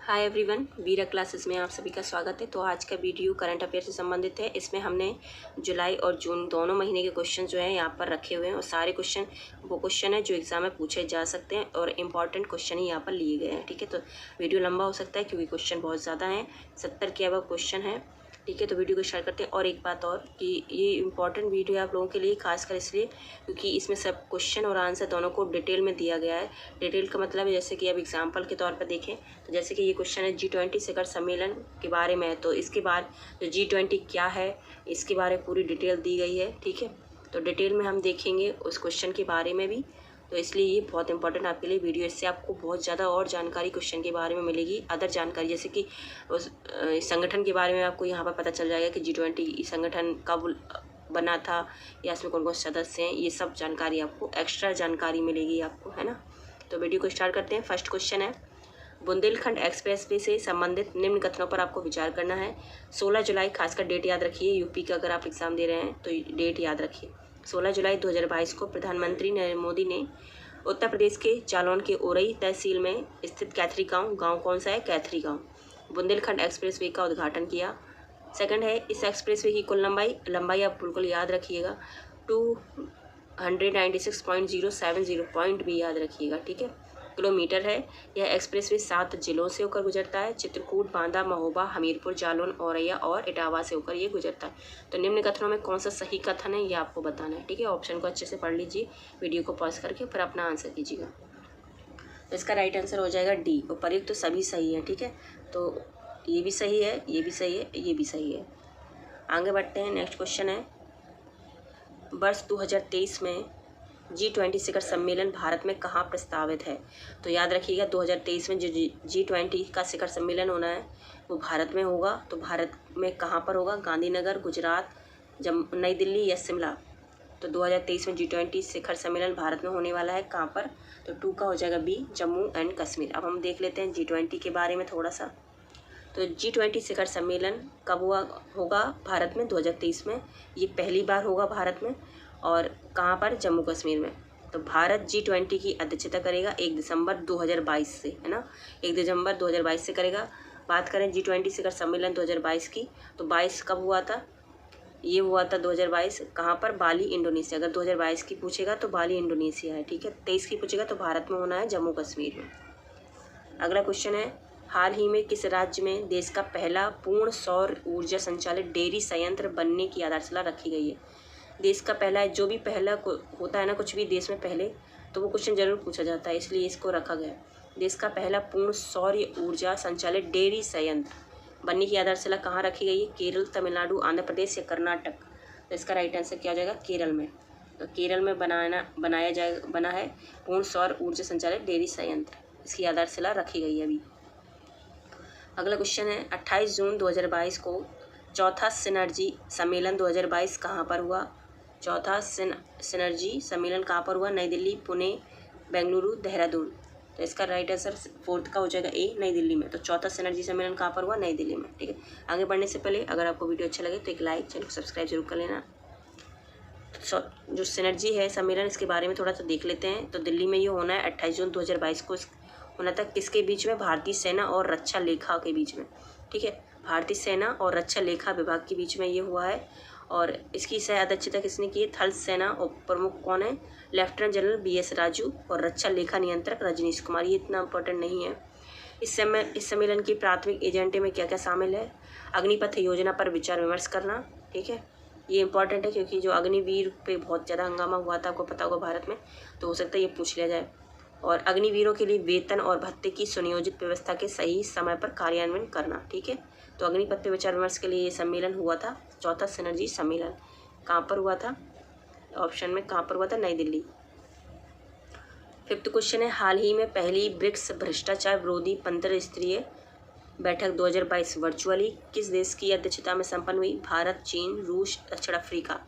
Hi everyone, वीरा classes में आप सभी का स्वागत है। तो आज का वीडियो करंट अफेयर से संबंधित है। इसमें हमने जुलाई और जून दोनों महीने के क्वेश्चन जो है यहाँ पर रखे हुए हैं और सारे क्वेश्चन वो क्वेश्चन है जो एग्जाम में पूछे जा सकते हैं और इम्पॉर्टेंट क्वेश्चन ही यहाँ पर लिए गए हैं। ठीक है, तो वीडियो लंबा हो सकता है क्योंकि क्वेश्चन बहुत ज़्यादा हैं, 70 के अबव क्वेश्चन है। ठीक है, तो वीडियो को स्टार्ट करते हैं। और एक बात और कि ये इंपॉर्टेंट वीडियो है आप लोगों के लिए, खासकर इसलिए क्योंकि इसमें सब क्वेश्चन और आंसर दोनों को डिटेल में दिया गया है। डिटेल का मतलब है जैसे कि अब एग्जांपल के तौर पर देखें तो जैसे कि ये क्वेश्चन है G20 शिखर सम्मेलन के बारे में है, तो इसके बाद जो G20 क्या है इसके बारे में पूरी डिटेल दी गई है। ठीक है, तो डिटेल में हम देखेंगे उस क्वेश्चन के बारे में भी, तो इसलिए ये बहुत इंपॉर्टेंट आपके लिए वीडियो। इससे आपको बहुत ज़्यादा और जानकारी क्वेश्चन के बारे में मिलेगी, अदर जानकारी जैसे कि उस संगठन के बारे में आपको यहाँ पर पता चल जाएगा कि G20 संगठन कब बना था या इसमें कौन कौन सदस्य हैं, ये सब जानकारी आपको एक्स्ट्रा जानकारी मिलेगी आपको, है ना। तो वीडियो को स्टार्ट करते हैं। फर्स्ट क्वेश्चन है, बुंदेलखंड एक्सप्रेसवे से संबंधित निम्न कथनों पर आपको विचार करना है। 16 जुलाई, खासकर डेट याद रखिए, यूपी का अगर आप एग्ज़ाम दे रहे हैं तो डेट याद रखिए। 16 जुलाई 2022 को प्रधानमंत्री नरेंद्र मोदी ने उत्तर प्रदेश के जालौन के ओरई तहसील में स्थित कैथरी गाँव कौन सा है? कैथरी गाँव, बुंदेलखंड एक्सप्रेसवे का उद्घाटन किया। सेकंड है, इस एक्सप्रेसवे की कुल लंबाई आप बिल्कुल याद रखिएगा 296.070 पॉइंट भी याद रखिएगा। ठीक है, किलोमीटर है। यह एक्सप्रेसवे 7 जिलों से होकर गुजरता है, चित्रकूट, बांदा, महोबा, हमीरपुर, जालौन, औरैया और इटावा से होकर ये गुजरता है। तो निम्न कथनों में कौन सा सही कथन है ये आपको बताना है। ठीक है, ऑप्शन को अच्छे से पढ़ लीजिए, वीडियो को पॉज करके फिर अपना आंसर कीजिएगा। तो इसका राइट आंसर हो जाएगा डी, उपर्युक्त तो सभी सही है। ठीक है, तो ये भी सही है, ये भी सही है, ये भी सही है। आगे बढ़ते हैं। नेक्स्ट क्वेश्चन है, वर्ष 2023 में G20 शिखर सम्मेलन भारत में कहाँ प्रस्तावित है? तो याद रखिएगा 2023 में जो G20 का शिखर सम्मेलन होना है वो भारत में होगा। तो भारत में कहाँ पर होगा? गांधीनगर, गुजरात, नई दिल्ली या शिमला। तो 2023 में G20 शिखर सम्मेलन भारत में होने वाला है, कहाँ पर? तो 2 का हो जाएगा बी, जम्मू एंड कश्मीर। अब हम देख लेते हैं G20 के बारे में थोड़ा सा। तो G20 शिखर सम्मेलन कब होगा भारत में? 2023 में। ये पहली बार होगा भारत में और कहाँ पर? जम्मू कश्मीर में। तो भारत G20 की अध्यक्षता करेगा 1 दिसंबर 2022 से, है ना, 1 दिसंबर 2022 से करेगा। बात करें G20 शिखर सम्मेलन 2022 की, तो 22 कब हुआ था? ये हुआ था 2022, कहाँ पर? बाली, इंडोनेशिया। अगर 2022 की पूछेगा तो बाली इंडोनेशिया है। ठीक है, 23 की पूछेगा तो भारत में होना है, जम्मू कश्मीर में। अगला क्वेश्चन है, हाल ही में किस राज्य में देश का पहला पूर्ण सौर ऊर्जा संचालित डेयरी संयंत्र बनने की आधारशिला रखी गई है? देश का पहला है, जो भी पहला होता है ना कुछ भी देश में पहले, तो वो क्वेश्चन जरूर पूछा जाता है, इसलिए इसको रखा गया। देश का पहला पूर्ण सौर ऊर्जा संचालित डेयरी संयंत्र बनने की आधारशिला कहाँ रखी गई है? केरल, तमिलनाडु, आंध्र प्रदेश या कर्नाटक। तो इसका राइट आंसर क्या हो जाएगा? केरल में। तो केरल में बना है पूर्ण सौर ऊर्जा संचालित डेयरी संयंत्र, इसकी आधारशिला रखी गई है अभी। अगला क्वेश्चन है, 28 जून 2022 को चौथा सिनर्जी सम्मेलन 2022 कहाँ पर हुआ? चौथा सिनर्जी सम्मेलन कहाँ पर हुआ? नई दिल्ली, पुणे, बेंगलुरु, देहरादून। तो इसका राइट आंसर 4 का हो जाएगा ए, नई दिल्ली में। तो चौथा सिनर्जी सम्मेलन कहाँ पर हुआ? नई दिल्ली में। ठीक है, आगे बढ़ने से पहले अगर आपको वीडियो अच्छा लगे तो एक लाइक, चैनल को सब्सक्राइब जरूर कर लेना। जो सिनर्जी है सम्मेलन, इसके बारे में थोड़ा सा देख लेते हैं। तो दिल्ली में ये होना है 28 जून 2022 को। होना था किसके बीच में? भारतीय सेना और रक्षा लेखा के बीच में। ठीक है, भारतीय सेना और रक्षा लेखा विभाग के बीच में ये हुआ है और इसकी सह अध्यक्षता किसने की है? थल सेना और प्रमुख कौन है? लेफ्टिनेंट जनरल BS राजू और रक्षा लेखा नियंत्रक रजनीश कुमार। ये इतना इम्पोर्टेंट नहीं है। इस सम्मेलन की प्राथमिक एजेंडे में क्या क्या शामिल है? अग्निपथ योजना पर विचार विमर्श करना। ठीक है, ये इंपॉर्टेंट है क्योंकि जो अग्निवीर पे बहुत ज़्यादा हंगामा हुआ था, आपको पता होगा भारत में, तो हो सकता है ये पूछ लिया जाए। और अग्निवीरों के लिए वेतन और भत्ते की सुनियोजित व्यवस्था के सही समय पर कार्यान्वयन करना। ठीक है, तो अग्निपथ पे विचार विमर्श के लिए ये सम्मेलन हुआ था, चौथा सिनर्जी सम्मेलन। कहाँ पर हुआ था? ऑप्शन में कहाँ पर हुआ था? नई दिल्ली। 5th क्वेश्चन है, हाल ही में पहली ब्रिक्स भ्रष्टाचार विरोधी 15 स्तरीय बैठक 2022 वर्चुअली किस देश की अध्यक्षता में संपन्न हुई? भारत, चीन, रूस, दक्षिण अफ्रीका।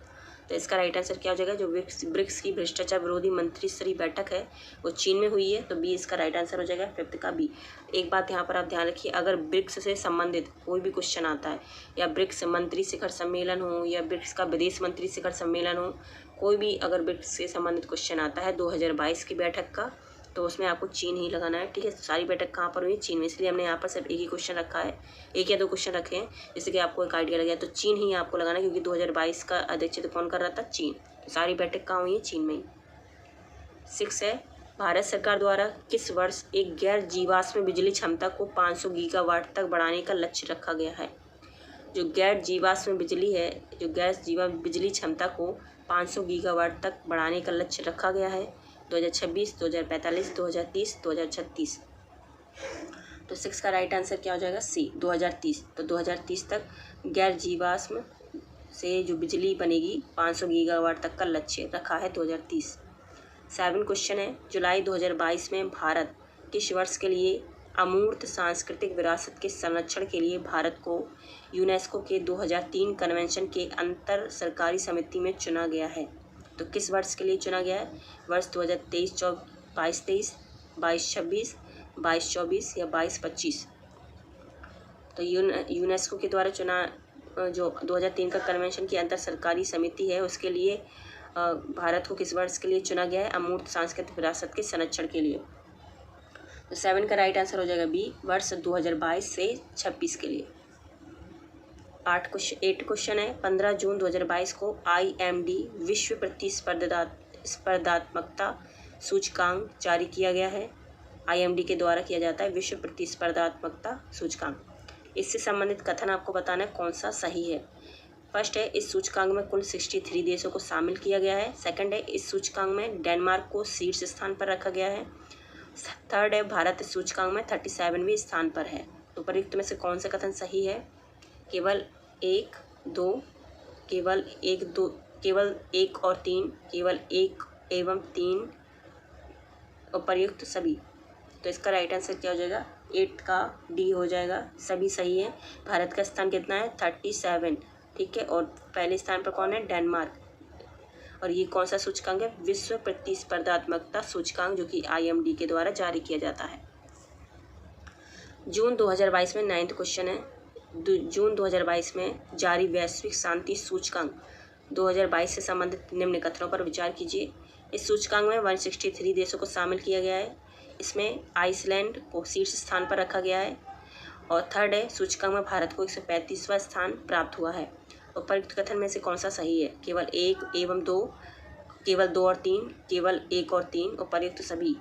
तो इसका राइट आंसर क्या हो जाएगा? जो ब्रिक्स की भ्रष्टाचार विरोधी मंत्री स्तरीय बैठक है वो चीन में हुई है, तो बी इसका राइट आंसर हो जाएगा, 5th का बी। एक बात यहाँ पर आप ध्यान रखिए, अगर ब्रिक्स से संबंधित कोई भी क्वेश्चन आता है या ब्रिक्स मंत्री शिखर सम्मेलन हो या ब्रिक्स का विदेश मंत्री शिखर सम्मेलन हो, कोई भी अगर ब्रिक्स से संबंधित क्वेश्चन आता है 2022 की बैठक का, तो उसमें आपको चीन ही लगाना है, ठीक है। सारी बैठक कहाँ पर हुई? चीन में, इसलिए हमने यहाँ पर सिर्फ एक ही क्वेश्चन रखा है, एक या दो क्वेश्चन रखे हैं जिससे कि आपको एक आइडिया लग गया। तो चीन ही आपको लगाना है क्योंकि 2022 का अध्यक्षता कौन कर रहा था? चीन। तो सारी बैठक कहाँ हुई है? चीन में ही। 6 है, भारत सरकार द्वारा किस वर्ष एक गैर जीवाश्म बिजली क्षमता को 500 गीगावाट तक बढ़ाने का लक्ष्य रखा गया है? जो गैर जीवाश्म बिजली है, जो गैस जीवा बिजली क्षमता को 500 गीगावाट तक बढ़ाने का लक्ष्य रखा गया है 2026, 2045, 2030, 2036। तो 6 का राइट आंसर क्या हो जाएगा? सी, 2030। तो 2030 तक गैर जीवाश्म से जो बिजली बनेगी 500 गीगावाट तक का लक्ष्य रखा है 2030। 7 क्वेश्चन है, जुलाई 2022 में भारत किस वर्ष के लिए अमूर्त सांस्कृतिक विरासत के संरक्षण के लिए भारत को यूनेस्को के 2003 कन्वेंशन के अंतर सरकारी समिति में चुना गया है? तो किस वर्ष के लिए चुना गया है? वर्ष 2023-22-23, 22-26, 22-24 या 22-25। तो यूनेस्को के द्वारा चुना जो 2003 का कन्वेंशन की अंतर सरकारी समिति है उसके लिए भारत को किस वर्ष के लिए चुना गया है? अमूर्त सांस्कृतिक विरासत के संरक्षण के लिए। तो 7 का राइट आंसर हो जाएगा बी, वर्ष 2022 से 26 के लिए। 8 क्वेश्चन है, 15 जून 2022 को IMD विश्व प्रतिस्पर्धात्मकता सूचकांक जारी किया गया है। IMD के द्वारा किया जाता है विश्व प्रतिस्पर्धात्मकता सूचकांक। इससे संबंधित कथन आपको बताना है कौन सा सही है। फर्स्ट है, इस सूचकांक में कुल 63 देशों को शामिल किया गया है। सेकंड है, इस सूचकांक में डेनमार्क को शीर्ष स्थान पर रखा गया है। थर्ड है, भारत इस सूचकांक में 37वें स्थान पर है। तो उपरोक्त में से कौन सा कथन सही है? केवल 1, 2, केवल 1, 2, केवल 1 और 3, केवल 1 एवं 3, उपर्युक्त सभी। तो इसका राइट आंसर क्या हो जाएगा? 8 का डी हो जाएगा, सभी सही है। भारत का स्थान कितना है? 37, ठीक है। और पहले स्थान पर कौन है? डेनमार्क। और ये कौन सा सूचकांक है? विश्व प्रतिस्पर्धात्मकता सूचकांक, जो कि IMD के द्वारा जारी किया जाता है। जून 2022 में 9th क्वेश्चन है, जून 2022 में जारी वैश्विक शांति सूचकांक 2022 से संबंधित निम्न कथनों पर विचार कीजिए। इस सूचकांक में 163 देशों को शामिल किया गया है। इसमें आइसलैंड को शीर्ष स्थान पर रखा गया है। और थर्ड है, सूचकांक में भारत को 135वां स्थान प्राप्त हुआ है। उपर्युक्त कथन में से कौन सा सही है? केवल 1 एवं 2, केवल 2 और 3, केवल 1 और 3, उपर्युक्त सभी।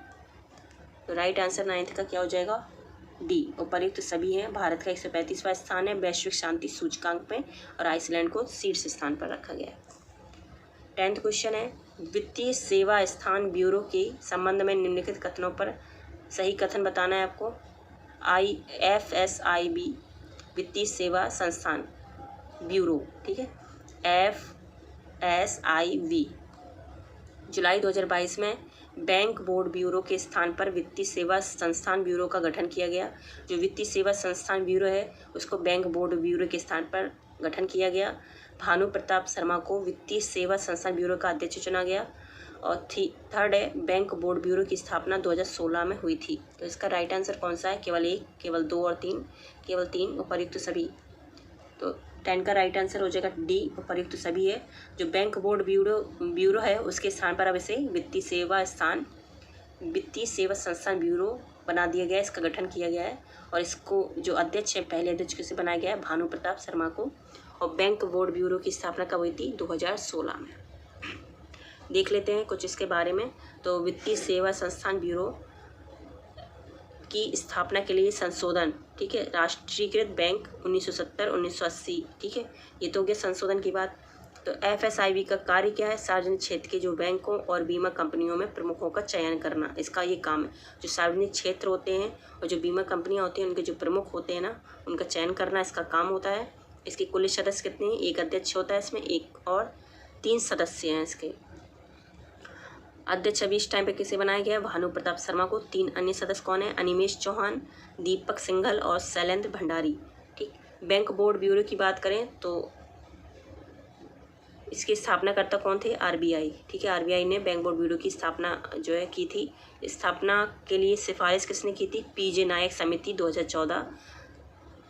तो राइट आंसर 9th का क्या हो जाएगा? डी, उपर्युक्त सभी हैं। भारत का 135वां स्थान है वैश्विक शांति सूचकांक में और आइसलैंड को शीर्ष स्थान पर रखा गया है। 10th क्वेश्चन है, वित्तीय सेवा स्थान ब्यूरो के संबंध में निम्नलिखित कथनों पर सही कथन बताना है आपको। FSIB वित्तीय सेवा संस्थान ब्यूरो, ठीक है। FSIB जुलाई 2022 में बैंक बोर्ड ब्यूरो के स्थान पर वित्तीय सेवा संस्थान ब्यूरो का गठन किया गया। जो वित्तीय सेवा संस्थान ब्यूरो है उसको बैंक बोर्ड ब्यूरो के स्थान पर गठन किया गया। भानु प्रताप शर्मा को वित्तीय सेवा संस्थान ब्यूरो का अध्यक्ष चुना गया। और थर्ड है, बैंक बोर्ड ब्यूरो की स्थापना 2016 में हुई थी। तो इसका राइट आंसर कौन सा है? केवल 1, केवल 2 और 3, केवल 3, उपर्युक्त सभी। तो 10 का राइट आंसर हो जाएगा डी, उपर्युक्त सभी है। जो बैंक बोर्ड ब्यूरो है उसके स्थान पर अब इसे वित्तीय सेवा संस्थान ब्यूरो बना दिया गया है। इसका गठन किया गया है और इसको जो अध्यक्ष है, पहले अध्यक्ष किसे बनाया गया है? भानु प्रताप शर्मा को। और बैंक बोर्ड ब्यूरो की स्थापना कब हुई थी? 2016 में। देख लेते हैं कुछ इसके बारे में। तो वित्तीय सेवा संस्थान ब्यूरो की स्थापना के लिए संशोधन, ठीक है। राष्ट्रीयकृत बैंक 1970-1980, ठीक है। ये तो हो गया संशोधन की बात। तो FSIB का कार्य क्या है? सार्वजनिक क्षेत्र के जो बैंकों और बीमा कंपनियों में प्रमुखों का चयन करना, इसका ये काम है। जो सार्वजनिक क्षेत्र होते हैं और जो बीमा कंपनियां होती हैं उनके जो प्रमुख होते हैं ना, उनका चयन करना इसका काम होता है। इसके कुल सदस्य कितने हैं? एक अध्यक्ष होता है इसमें, एक और 3 सदस्य हैं इसके। अध्यक्ष अभी इस टाइम पे किसे बनाया गया है? भानु प्रताप शर्मा को। 3 अन्य सदस्य कौन है? अनिमेश चौहान, दीपक सिंघल और शैलेंद्र भंडारी, ठीक। बैंक बोर्ड ब्यूरो की बात करें तो इसकी स्थापनाकर्ता कौन थे? RBI, ठीक है। RBI ने बैंक बोर्ड ब्यूरो की स्थापना जो है की थी। स्थापना के लिए सिफारिश किसने की थी? PJ नायक समिति 2014।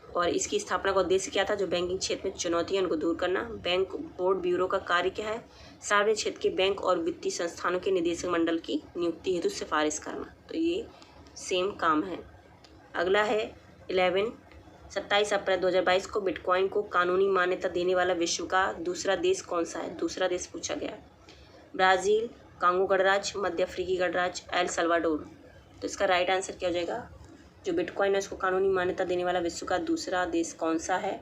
और इसकी स्थापना का उद्देश्य क्या था? जो बैंकिंग क्षेत्र में चुनौतियां उनको दूर करना। बैंक बोर्ड ब्यूरो का कार्य क्या है? सार्वजनिक क्षेत्र के बैंक और वित्तीय संस्थानों के निदेशक मंडल की नियुक्ति हेतु सिफारिश करना। तो ये सेम काम है। अगला है 11, 27 अप्रैल 2022 को बिटकॉइन को कानूनी मान्यता देने वाला विश्व का दूसरा देश कौन सा है? दूसरा देश पूछा गया है। ब्राज़ील, कांगो गणराज्य, मध्य अफ्रीकी गणराज्य, एल सल्वाडोर। तो इसका राइट आंसर क्या हो जाएगा? जो बिटकॉइन है उसको कानूनी मान्यता देने वाला विश्व का दूसरा देश कौन सा है?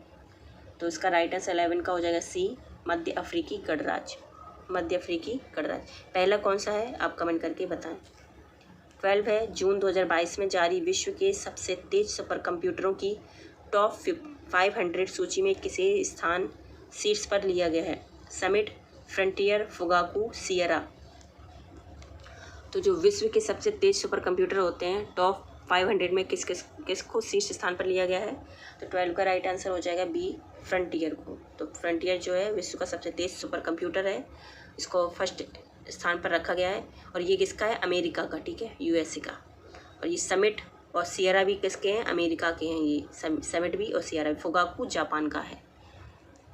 तो इसका राइट आंसर 11 का हो जाएगा सी, मध्य अफ्रीकी गणराज्य। मध्य अफ्रीकी गणराज्य। पहला कौन सा है आप कमेंट करके बताएं। 12 है, जून 2022 में जारी विश्व के सबसे तेज सुपर कंप्यूटरों की टॉप 500 सूची में किसे स्थान शीर्ष पर लिया गया है? Summit, frontier, Fugaku, Sierra. तो जो विश्व के सबसे तेज सुपर कंप्यूटर होते हैं टॉप 500 में किसको शीर्ष स्थान पर लिया गया है? तो 12 का राइट आंसर हो जाएगा बी, फ्रंटियर को। तो फ्रंटियर जो है विश्व का सबसे तेज सुपर कंप्यूटर है, इसको फर्स्ट स्थान पर रखा गया है। और ये किसका है? अमेरिका का, ठीक है, यूएसए का। और ये समिट और सियरा भी किसके हैं? अमेरिका के हैं। ये समिट भी और सियरा भी। फुगाकू जापान का है।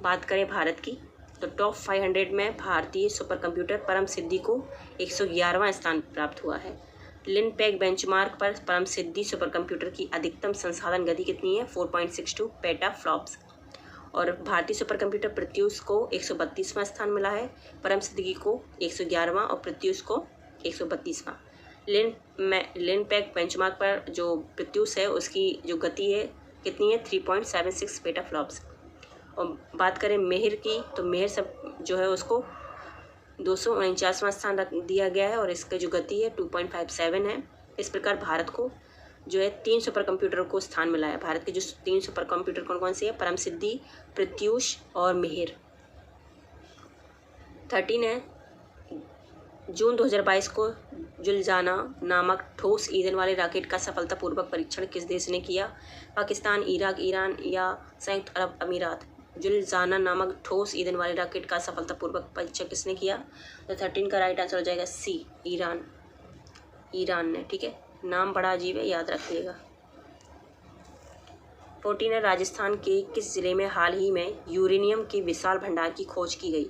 बात करें भारत की, तो टॉप 500 में भारतीय सुपर कंप्यूटर परम सिद्धि को 111वां स्थान प्राप्त हुआ है। लिनपैक बेंचमार्क पर परम सिद्धि सुपर कंप्यूटर की अधिकतम संसाधन गति कितनी है? 4.62 पेटाफ्लॉप्स। और भारतीय सुपर कंप्यूटर प्रत्यूष को 132वां स्थान मिला है, परम सिद्धि को 111वां और प्रत्यूष को 132वां। लिनपैक बेंचमार्क पर जो प्रत्यूष है उसकी जो गति है कितनी है? 3.76 पेटाफ्लॉप्स। और बात करें मेहर की, तो मेहर सब जो है उसको 249वां स्थान रख दिया गया है और इसका जो गति है 2.57 है। इस प्रकार भारत को जो है 3 सुपर कंप्यूटरों को स्थान मिला है। भारत के जो 3 सुपर कंप्यूटर कौन कौन से हैं? परम सिद्धि, प्रत्यूष और मेहर। 13 है, जून 2022 को जुलजाना नामक ठोस ईंधन वाले रॉकेट का सफलतापूर्वक परीक्षण किस देश ने किया? पाकिस्तान, इराक, ईरान या संयुक्त अरब अमीरात। जुलजाना नामक ठोस ईंधन वाले रॉकेट का सफलतापूर्वक परीक्षण किसने किया? तो 13 का राइट आंसर हो जाएगा सी, ईरान। ईरान ने, ठीक है। नाम बड़ा अजीब है, याद रखिएगा। 14 है, राजस्थान के किस जिले में हाल ही में यूरेनियम के विशाल भंडार की खोज की गई?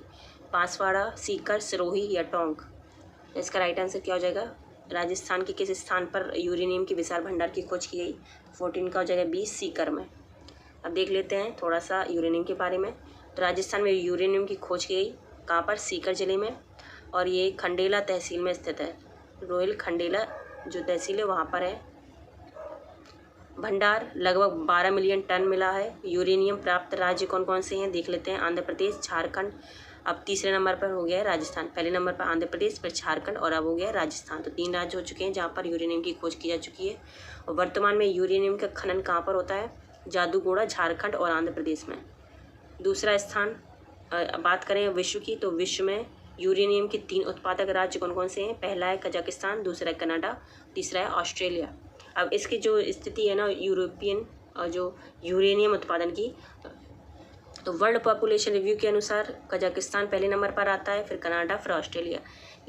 बांसवाड़ा, सीकर, सिरोही या टोंक। इसका राइट आंसर क्या हो जाएगा? राजस्थान के किस स्थान पर यूरेनियम के विशाल भंडार की खोज की गई? 14 का हो जाएगा बी, सीकर में। अब देख लेते हैं थोड़ा सा यूरेनियम के बारे में। तो राजस्थान में यूरेनियम की खोज की गई कहाँ पर? सीकर जिले में। और ये खंडेला तहसील में स्थित है। रोहिल खंडेला जो तहसील है वहाँ पर है। भंडार लगभग 12 मिलियन टन मिला है। यूरेनियम प्राप्त राज्य कौन कौन से हैं देख लेते हैं। आंध्र प्रदेश, झारखंड, अब तीसरे नंबर पर हो गया है राजस्थान। पहले नंबर पर आंध्र प्रदेश, फिर झारखंड और अब हो गया है राजस्थान। तो 3 राज्य हो चुके हैं जहाँ पर यूरेनियम की खोज की जा चुकी है। और वर्तमान में यूरेनियम का खनन कहाँ पर होता है? जादूगोड़ा, झारखंड और आंध्र प्रदेश में। दूसरा स्थान बात करें विश्व की, तो विश्व में यूरेनियम के 3 उत्पादक राज्य कौन कौन से हैं? पहला है कजाकिस्तान, दूसरा है कनाडा, तीसरा है ऑस्ट्रेलिया। अब इसकी जो स्थिति है ना यूरोपियन जो यूरेनियम उत्पादन की, तो वर्ल्ड पॉपुलेशन रिव्यू के अनुसार कजाकिस्तान पहले नंबर पर आता है, फिर कनाडा, फिर ऑस्ट्रेलिया।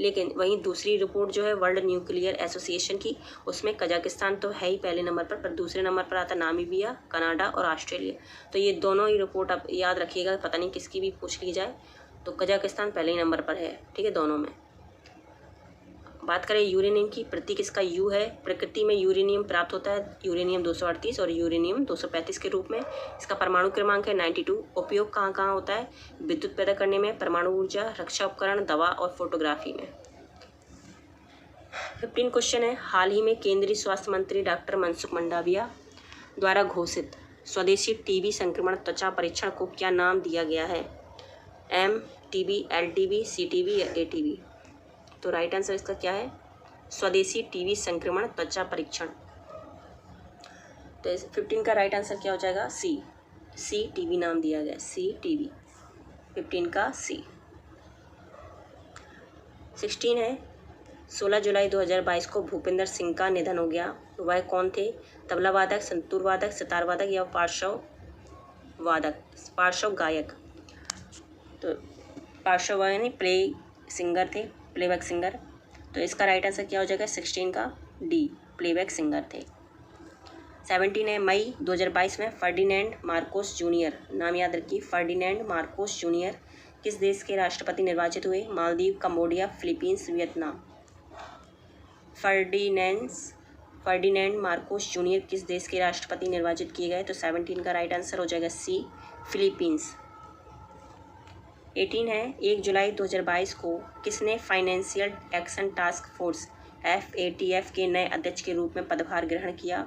लेकिन वहीं दूसरी रिपोर्ट जो है वर्ल्ड न्यूक्लियर एसोसिएशन की, उसमें कजाकिस्तान तो है ही पहले नंबर पर दूसरे नंबर पर आता नामीबिया, कनाडा और ऑस्ट्रेलिया। तो ये दोनों ही रिपोर्ट आप याद रखिएगा, पता नहीं किसकी भी पूछ ली जाए, तो कजाकिस्तान पहले ही नंबर पर है, ठीक है, दोनों में। बात करें यूरेनियम की, प्रतीक इसका यू है। प्रकृति में यूरेनियम प्राप्त होता है यूरेनियम 238 और यूरेनियम 235 के रूप में। इसका परमाणु क्रमांक है 92। उपयोग कहाँ कहाँ होता है? विद्युत पैदा करने में, परमाणु ऊर्जा, रक्षा उपकरण, दवा और फोटोग्राफी में। 15 क्वेश्चन है, हाल ही में केंद्रीय स्वास्थ्य मंत्री डॉक्टर मनसुख मंडाविया द्वारा घोषित स्वदेशी टीबी संक्रमण त्वचा परीक्षण को क्या नाम दिया गया है? MTB, LTB, CTB या ATB। तो राइट आंसर इसका क्या है? स्वदेशी टीबी संक्रमण त्वचा परीक्षण। तो इस 15 का राइट आंसर क्या हो जाएगा? CTB नाम दिया गया, CTB। 15 का C। 16 है, 16 जुलाई 2022 को भूपेंद्र सिंह का निधन हो गया। वह कौन थे? तबला वादक, संतूर वादक, सितार वादक या पार्श्व गायक। तो पार्श्व यानी प्ले सिंगर थे, प्लेबैक सिंगर। तो इसका राइट आंसर क्या हो जाएगा? 16 का D, प्लेबैक सिंगर थे। 17 है मई 2022 में फर्डिनेंड मार्कोस जूनियर, नाम याद रखिए, फर्डिनेंड मार्कोस जूनियर किस देश के राष्ट्रपति निर्वाचित हुए? Maldives, Cambodia, Philippines, Vietnam. Ferdinand Marcos junior किस देश के राष्ट्रपति निर्वाचित किए गए? तो 17 का राइट आंसर हो जाएगा सी, फिलीपींस। 18 है 1 जुलाई 2022 को किसने financial action task force FATF के नए अध्यक्ष के रूप में पदभार ग्रहण किया?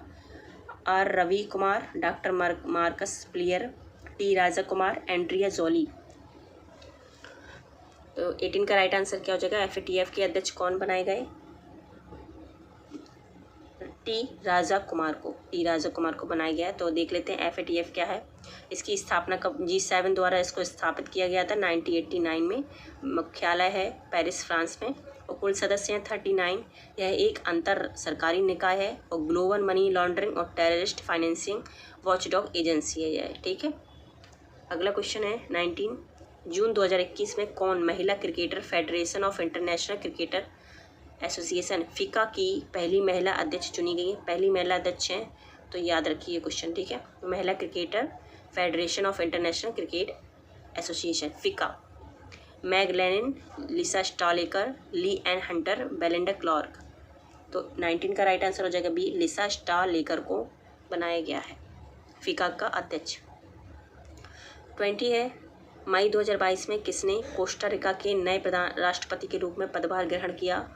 R Ravi Kumar, doctor Marcus Plier, T Raja Kumar, Andrea Jolly. तो 18 का राइट आंसर क्या हो जाएगा? FATF के अध्यक्ष कौन बनाए गए? टी राजा कुमार को बनाया गया है। तो देख लेते हैं FATF क्या है। इसकी स्थापना कब G7 द्वारा इसको स्थापित किया गया था 1989 में। मुख्यालय है पेरिस, फ्रांस में, और कुल सदस्य हैं 39। यह एक अंतर सरकारी निकाय है और ग्लोबल मनी लॉन्ड्रिंग और टेररिस्ट फाइनेंसिंग वॉचडॉग एजेंसी है यह, ठीक है। अगला क्वेश्चन है 19 जून 2021 में कौन महिला cricketer federation of international cricketer association FICA की पहली महिला अध्यक्ष चुनी गई है? पहली महिला अध्यक्ष हैं, तो याद रखिए ये क्वेश्चन, ठीक है। महिला cricketer federation of international cricket association FICA, Meg Lanning, Lisa Sthalekar, Lee Ann Hunter, Belinda Clark. तो 19 का राइट आंसर हो जाएगा बी, लिसा स्टालेकर को बनाया गया है FICA का अध्यक्ष। 20 है मई 2022 में किसने कोस्टा रिका के नए राष्ट्रपति के रूप में पदभार ग्रहण किया?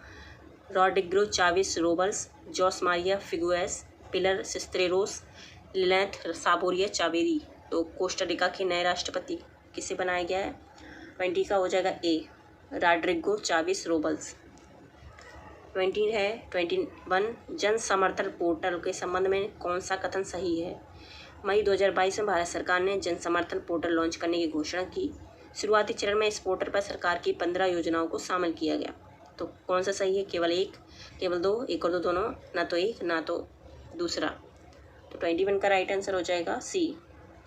रॉड्रिगो चावेस रोबल्स, जोस मारिया फिगुएस, पिलर सिस्त्रेरोस, लिनेथ साबोरिया चावेरी। तो कोस्टा रिका के नए राष्ट्रपति किसे बनाया गया है? 20 का हो जाएगा ए, रॉड्रिगो चावेस रोबल्स। 21 जन समर्थन पोर्टल के संबंध में कौन सा कथन सही है? मई 2022 में भारत सरकार ने जन समर्थन पोर्टल लॉन्च करने की घोषणा की। शुरुआती चरण में इस पोर्टल पर सरकार की 15 योजनाओं को शामिल किया गया। तो कौन सा सही है? केवल एक, केवल दो, एक और दो दोनों, ना तो एक ना तो दूसरा। तो 21 का राइट आंसर हो जाएगा सी,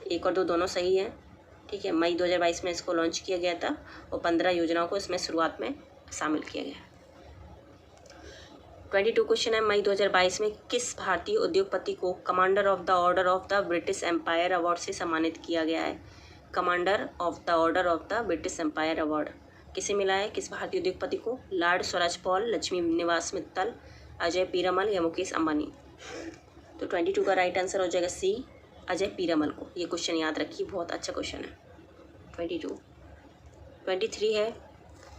एक और दो दोनों सही है, ठीक है। मई 2022 में इसको लॉन्च किया गया था और 15 योजनाओं को इसमें शुरुआत में शामिल किया गया। 22 क्वेश्चन है मई 2022 में किस भारतीय उद्योगपति को commander of the order of the British Empire award से सम्मानित किया गया है? Commander of the order of the British Empire award किसे मिला है? किस भारतीय उद्योगपति को? लॉर्ड स्वराज पॉल, लक्ष्मी निवास मित्तल, अजय पीरामल या मुकेश अंबानी। तो 22 का राइट आंसर हो जाएगा सी, अजय पीरामल को। ये क्वेश्चन याद रखिए, बहुत अच्छा क्वेश्चन है। 23 है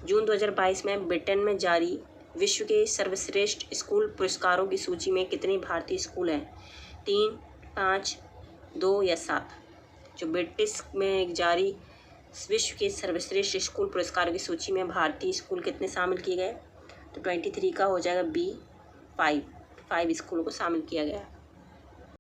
जून 2022 में ब्रिटेन में जारी विश्व के सर्वश्रेष्ठ स्कूल पुरस्कारों की सूची में कितने भारतीय स्कूल हैं? 3, 5, 2 या 7। जो ब्रिटिश में जारी विश्व के सर्वश्रेष्ठ स्कूल पुरस्कारों की सूची में भारतीय स्कूल कितने शामिल किए गए? तो 23 का हो जाएगा बी, 5 स्कूलों को शामिल किया गया है।